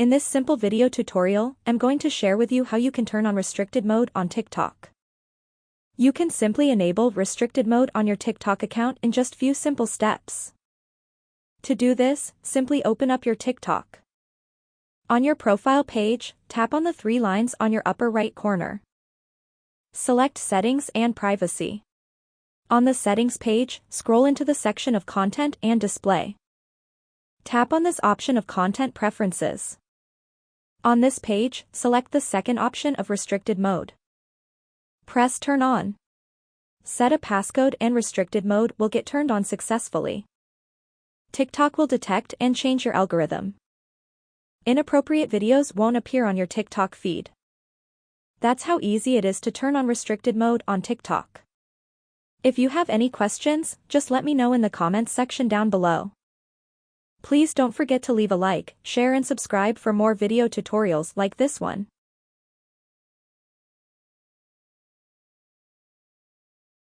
In this simple video tutorial, I'm going to share with you how you can turn on restricted mode on TikTok. You can simply enable restricted mode on your TikTok account in just few simple steps. To do this, simply open up your TikTok. On your profile page, tap on the three lines on your upper right corner. Select Settings and Privacy. On the Settings page, scroll into the section of Content and Display. Tap on this option of Content Preferences. On this page, select the second option of Restricted Mode. Press Turn On. Set a passcode and restricted mode will get turned on successfully. TikTok will detect and change your algorithm. Inappropriate videos won't appear on your TikTok feed. That's how easy it is to turn on restricted mode on TikTok. If you have any questions, just let me know in the comments section down below. Please don't forget to leave a like, share and subscribe for more video tutorials like this one.